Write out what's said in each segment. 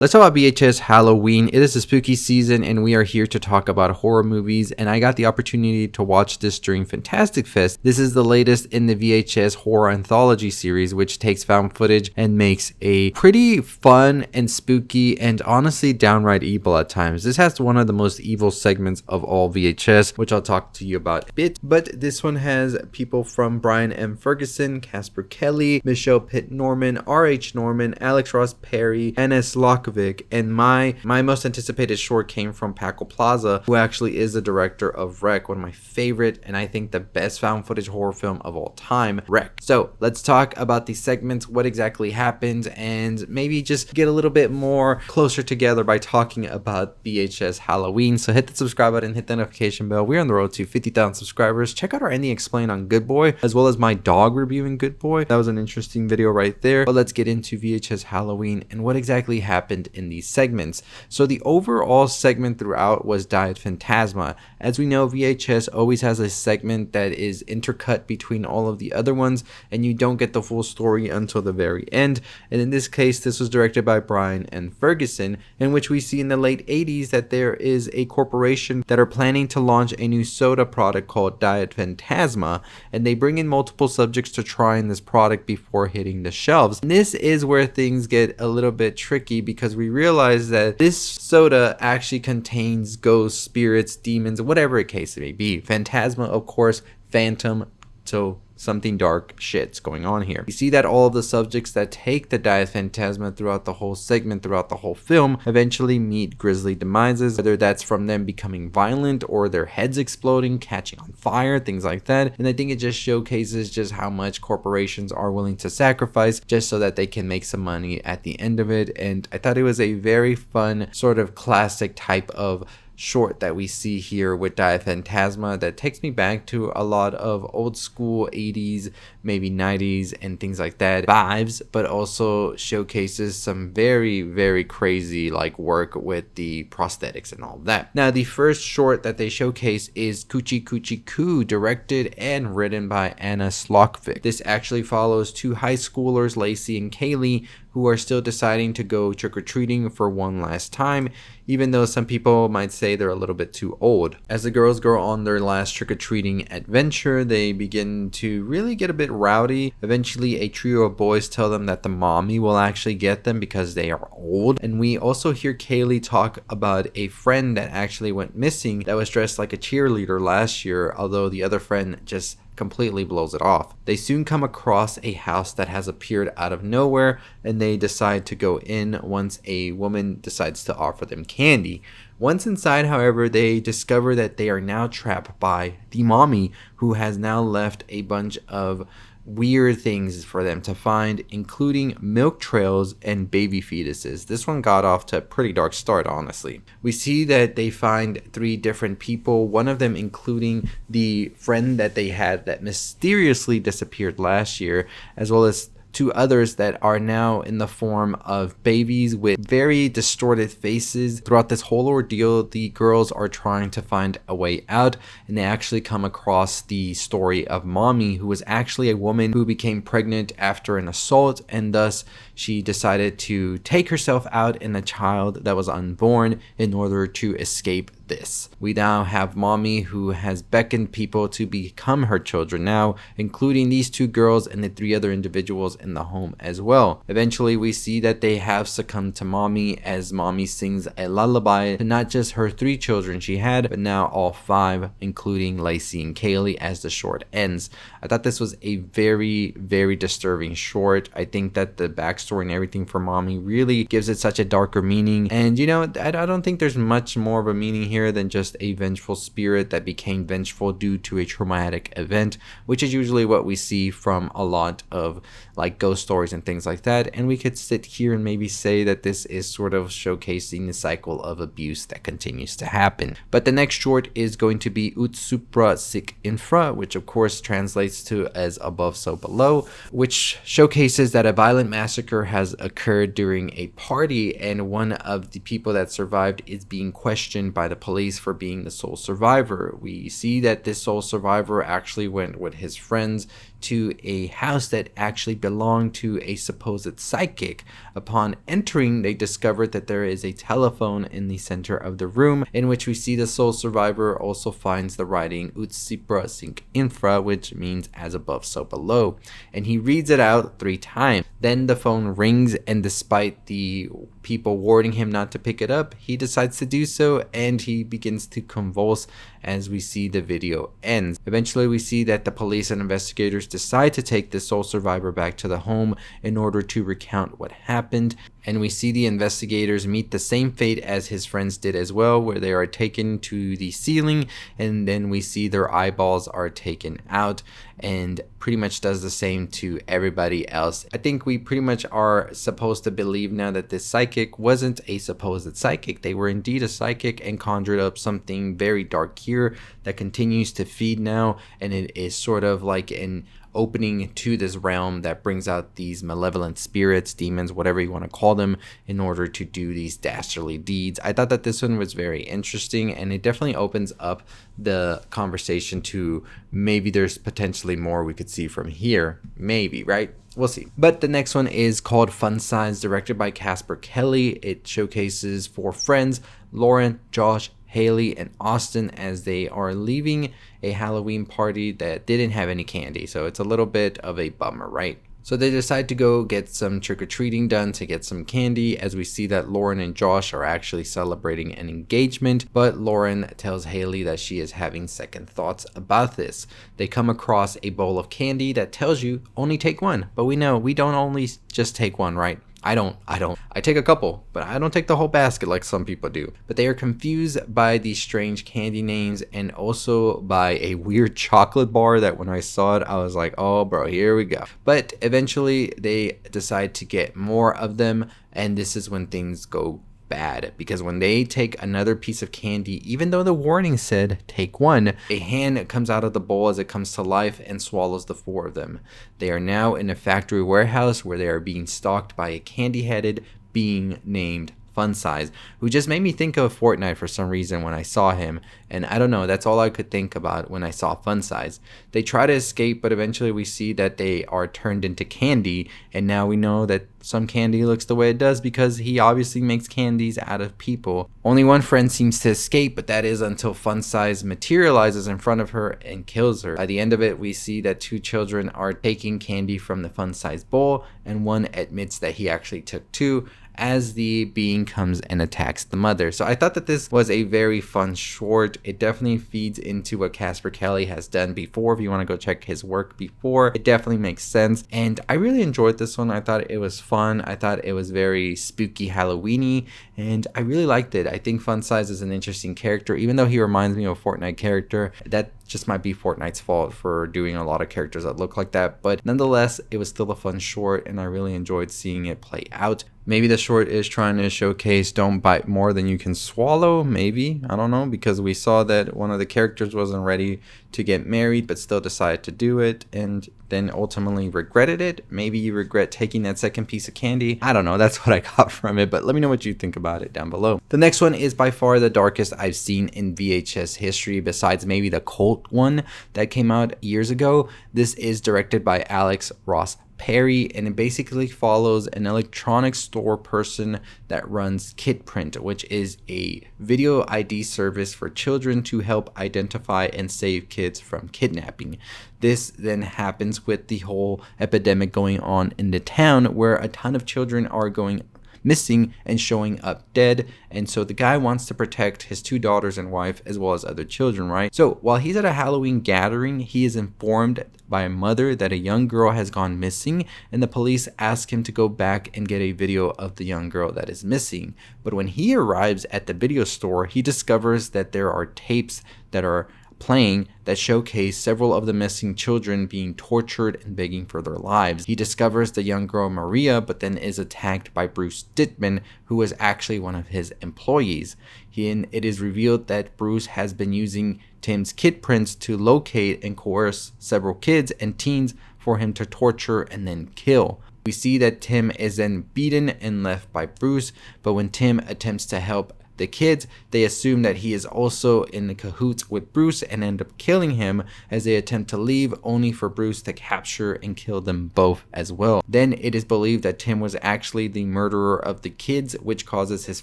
Let's talk about VHS Halloween. It is the spooky season and we are here to talk about horror movies, and I got the opportunity to watch this during Fantastic Fest. This is the latest in the VHS horror anthology series, which takes found footage and makes a pretty fun and spooky and honestly downright evil at times. This has one of the most evil segments of all VHS, which I'll talk to you about a bit, but this one has people from Brian M. Ferguson, Casper Kelly, Michelle Pitt Norman, R.H. Norman, Alex Ross Perry, N.S. Locke, and my most anticipated short came from Paco Plaza, who actually is the director of Wreck, one of my favorite and I think the best found footage horror film of all time, Wreck. So let's talk about these segments, what exactly happened, and maybe just get a little bit more closer together by talking about VHS Halloween. So hit the subscribe button, hit the notification bell. We're on the road to 50,000 subscribers. Check out our Ending Explained on Good Boy, as well as my dog reviewing Good Boy. That was an interesting video right there. But let's get into VHS Halloween and what exactly happened in these segments. So the overall segment throughout was Diet Fantasma. As we know, VHS always has a segment that is intercut between all of the other ones, and you don't get the full story until the very end. And in this case, this was directed by Brian and Ferguson, in which we see in the late 80s that there is a corporation that are planning to launch a new soda product called Diet Fantasma, and they bring in multiple subjects to try in this product before hitting the shelves. And this is where things get a little bit tricky, because we realize that this soda actually contains ghosts, spirits, demons, whatever the case may be. Phantasma, of course, phantom, so something dark shit's going on here. You see that all of the subjects that take the Diet Fantasma throughout the whole segment, throughout the whole film, eventually meet grisly demises, whether that's from them becoming violent or their heads exploding, catching on fire, things like that. And I think it just showcases just how much corporations are willing to sacrifice just so that they can make some money at the end of it. And I thought it was a very fun sort of classic type of short that we see here with Diet Fantasma that takes me back to a lot of old school 80s, maybe 90s and things like that vibes, but also showcases some very crazy like work with the prosthetics and all of that. Now the first short that they showcase is Coochie Coup, directed and written by Anna Slokvik. This actually follows two high schoolers, Lacey and Kaylee, who are still deciding to go trick-or-treating for one last time, even though some people might say they're a little bit too old. As the girls go on their last trick-or-treating adventure, they begin to really get a bit rowdy. Eventually, a trio of boys tell them that the mommy will actually get them because they are old. And we also hear Kaylee talk about a friend that actually went missing that was dressed like a cheerleader last year, although the other friend just completely blows it off. They soon come across a house that has appeared out of nowhere, and they decide to go in once a woman decides to offer them candy. Once inside, however, they discover that they are now trapped by the mommy, who has now left a bunch of weird things for them to find, including milk trails and baby fetuses. This one got off to a pretty dark start, honestly. We see that they find three different people, one of them including the friend that they had that mysteriously disappeared last year, as well as two others that are now in the form of babies with very distorted faces. Throughout this whole ordeal, the girls are trying to find a way out, and they actually come across the story of Mommy, who was actually a woman who became pregnant after an assault, and thus she decided to take herself out in a child that was unborn in order to escape this. We now have Mommy, who has beckoned people to become her children now, including these two girls and the three other individuals in the home as well. Eventually, we see that they have succumbed to Mommy as Mommy sings a lullaby to not just her three children she had, but now all five, including Lacey and Kaylee, as the short ends. I thought this was a very disturbing short. I think that the backstory and everything for Mommy really gives it such a darker meaning. And you know, I don't think there's much more of a meaning here than just a vengeful spirit that became vengeful due to a traumatic event, which is usually what we see from a lot of like ghost stories and things like that. And we could sit here and maybe say that this is sort of showcasing the cycle of abuse that continues to happen. But the next short is going to be Ut Supra Sic Infra, which of course translates to as above so below, which showcases that a violent massacre massacre has occurred during a party, and one of the people that survived is being questioned by the police for being the sole survivor. We see that this sole survivor actually went with his friends to a house that actually belonged to a supposed psychic. Upon entering, they discovered that there is a telephone in the center of the room, in which we see the sole survivor also finds the writing Ut Supra Sinc Infra, which means as above so below, and he reads it out 3 times. Then the phone rings, and despite the people warning him not to pick it up, he decides to do so, and he begins to convulse as we see the video ends. Eventually, we see that the police and investigators decide to take the sole survivor back to the home in order to recount what happened, and we see the investigators meet the same fate as his friends did as well, where they are taken to the ceiling, and then we see their eyeballs are taken out, and pretty much does the same to everybody else. I think we pretty much are supposed to believe now that this psychic wasn't a supposed psychic. They were indeed a psychic and conjured up something very dark here that continues to feed now, and it is sort of like an opening to this realm that brings out these malevolent spirits, demons, whatever you want to call them, in order to do these dastardly deeds. I thought that this one was very interesting, and it definitely opens up the conversation to maybe there's potentially more we could see from here. Maybe, right? We'll see. But the next one is called Funsize, directed by Casper Kelly. It showcases 4 friends, Lauren, Josh, Haley, and Austin, as they are leaving a Halloween party that didn't have any candy. So it's a little bit of a bummer, right? So they decide to go get some trick-or-treating done to get some candy, as we see that Lauren and Josh are actually celebrating an engagement, but Lauren tells Haley that she is having second thoughts about this. They come across a bowl of candy that tells you only take one, but we know we don't only just take one, right? I don't. I take a couple, but I don't take the whole basket like some people do. But they are confused by these strange candy names, and also by a weird chocolate bar that when I saw it, I was like, oh bro, here we go. But eventually they decide to get more of them, and this is when things go bad, because when they take another piece of candy, even though the warning said take one, a hand comes out of the bowl as it comes to life and swallows the 4 of them. They are now in a factory warehouse where they are being stalked by a candy-headed being named Funsize, who just made me think of Fortnite for some reason when I saw him, and I don't know, that's all I could think about when I saw Funsize. They try to escape, but eventually we see that they are turned into candy, and now we know that some candy looks the way it does because he obviously makes candies out of people. Only one friend seems to escape, but that is until Funsize materializes in front of her and kills her. By the end of it, we see that 2 children are taking candy from the Funsize bowl, and one admits that he actually took 2, as the being comes and attacks the mother. So I thought that this was a very fun short. It definitely feeds into what Casper Kelly has done before. If you want to go check his work before, it definitely makes sense. And I really enjoyed this one. I thought it was fun. I thought it was very spooky Halloween-y, and I really liked it. I think Funsize is an interesting character, even though he reminds me of a Fortnite character. That just might be Fortnite's fault for doing a lot of characters that look like that, but nonetheless, it was still a fun short, and I really enjoyed seeing it play out. Maybe the short is trying to showcase don't bite more than you can swallow, maybe, I don't know, because we saw that one of the characters wasn't ready to get married but still decided to do it, and then ultimately regretted it. Maybe you regret taking that second piece of candy. I don't know, that's what I got from it, but let me know what you think about it down below. The next one is by far the darkest I've seen in VHS history, besides maybe the cult one that came out years ago. This is directed by Alex Ross Perry, and it basically follows an electronics store person that runs KidPrint, which is a video ID service for children to help identify and save kids from kidnapping. This then happens with the whole epidemic going on in the town, where a ton of children are going missing and showing up dead, and so the guy wants to protect his 2 daughters and wife as well as other children, right? So while he's at a Halloween gathering, he is informed by a mother that a young girl has gone missing, and the police ask him to go back and get a video of the young girl that is missing. But when he arrives at the video store, he discovers that there are tapes that are playing that showcase several of the missing children being tortured and begging for their lives. He discovers the young girl Maria, but then is attacked by Bruce Dittman, who was actually one of his employees. It is revealed that Bruce has been using Tim's KidPrints to locate and coerce several kids and teens for him to torture and then kill. We see that Tim is then beaten and left by Bruce, but when Tim attempts to help the kids, they assume that he is also in the cahoots with Bruce and end up killing him as they attempt to leave, only for Bruce to capture and kill them both as well. Then it is believed that Tim was actually the murderer of the kids, which causes his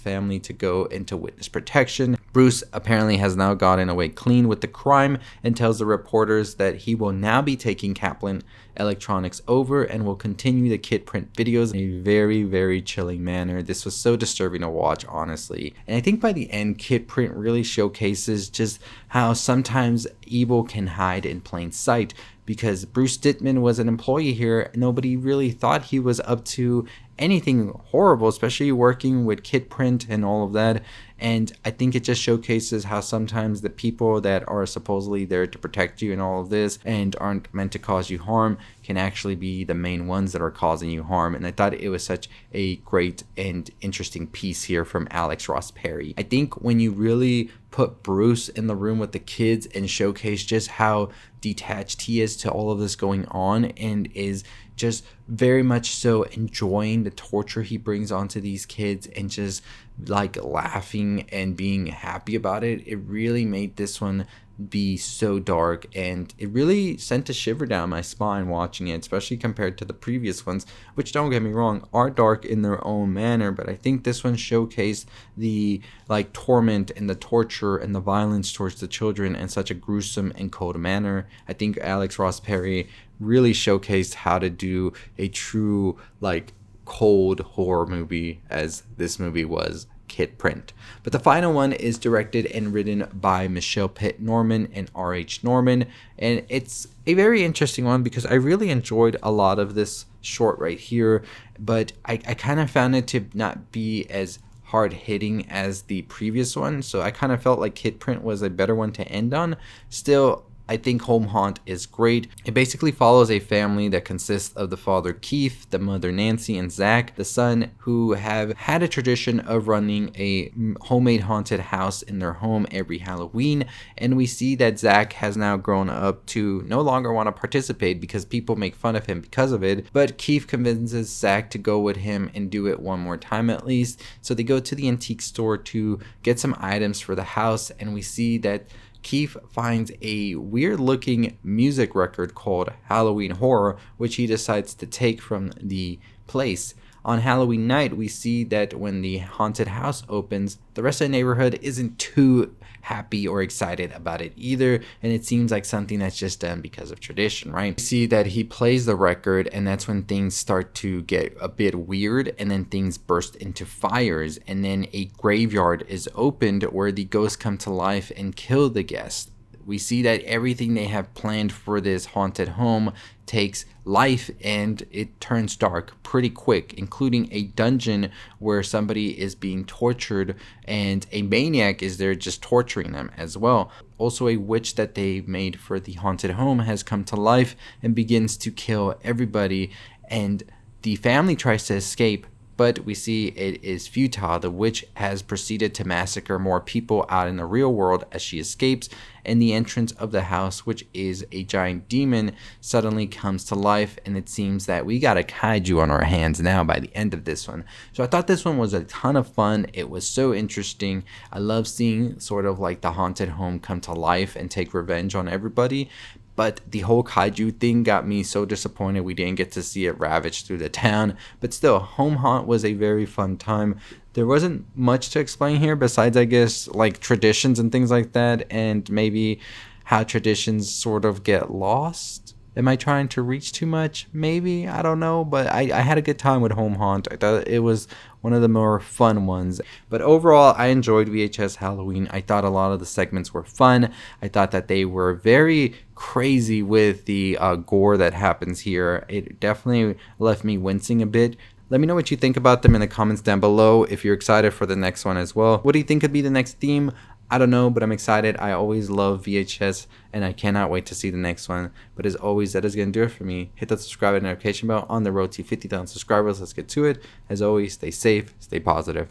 family to go into witness protection. Bruce apparently has now gotten away clean with the crime and tells the reporters that he will now be taking Kaplan Electronics over and will continue the KidPrint videos in a very, very chilling manner. This was so disturbing to watch, honestly. And I think by the end, KidPrint really showcases just how sometimes evil can hide in plain sight, because Bruce Dittman was an employee here. Nobody really thought he was up to anything horrible, especially working with KidPrint and all of that. And I think it just showcases how sometimes the people that are supposedly there to protect you and all of this and aren't meant to cause you harm can actually be the main ones that are causing you harm. And I thought it was such a great and interesting piece here from Alex Ross Perry. I think when you really put Bruce in the room with the kids and showcase just how detached he is to all of this going on and is just very much so enjoying the torture he brings onto these kids and just like laughing and being happy about it, it really made this one be so dark, and it really sent a shiver down my spine watching it, especially compared to the previous ones, which, don't get me wrong, are dark in their own manner, but I think this one showcased the like torment and the torture and the violence towards the children in such a gruesome and cold manner. I think Alex Ross Perry really showcased how to do a true like cold horror movie, as this movie was KidPrint. But the final one is directed and written by Michelle Pitt Norman and R.H. Norman, and it's a very interesting one because I really enjoyed a lot of this short right here, but I kind of found it to not be as hard-hitting as the previous one, so I kind of felt like KidPrint was a better one to end on. Still, I think Home Haunt is great. It basically follows a family that consists of the father Keith, the mother Nancy, and Zach, the son, who have had a tradition of running a homemade haunted house in their home every Halloween. And we see that Zach has now grown up to no longer want to participate because people make fun of him because of it. But Keith convinces Zach to go with him and do it one more time at least. So they go to the antique store to get some items for the house, and we see that Keith finds a weird looking music record called Halloween Horror, which he decides to take from the place. On Halloween night, we see that when the haunted house opens, the rest of the neighborhood isn't too happy or excited about it either, and it seems like something that's just done because of tradition, right? We see that he plays the record, and that's when things start to get a bit weird, and then things burst into fires, and then a graveyard is opened where the ghosts come to life and kill the guests. We see that everything they have planned for this haunted home takes life, and it turns dark pretty quick, including a dungeon where somebody is being tortured and a maniac is there just torturing them as well. Also, a witch that they made for the haunted home has come to life and begins to kill everybody, and the family tries to escape, but we see it is futile. The witch has proceeded to massacre more people out in the real world as she escapes, and the entrance of the house, which is a giant demon, suddenly comes to life, and it seems that we got a kaiju on our hands now by the end of this one. So I thought this one was a ton of fun. It was so interesting. I love seeing sort of like the haunted home come to life and take revenge on everybody. But the whole kaiju thing got me so disappointed we didn't get to see it ravage through the town. But still, Home Haunt was a very fun time. There wasn't much to explain here besides, I guess, like traditions and things like that, and maybe how traditions sort of get lost. Am I trying to reach too much? Maybe, I don't know, but I had a good time with Home Haunt. I thought it was one of the more fun ones. But overall, I enjoyed VHS Halloween. I thought a lot of the segments were fun. I thought that they were very crazy with the gore that happens here. It definitely left me wincing a bit. Let me know what you think about them in the comments down below, if you're excited for the next one as well. What do you think could be the next theme? I don't know, but I'm excited. I always love VHS, and I cannot wait to see the next one. But as always, that is going to do it for me. Hit that subscribe and notification bell on the road to 50,000 subscribers. Let's get to it. As always, stay safe, stay positive.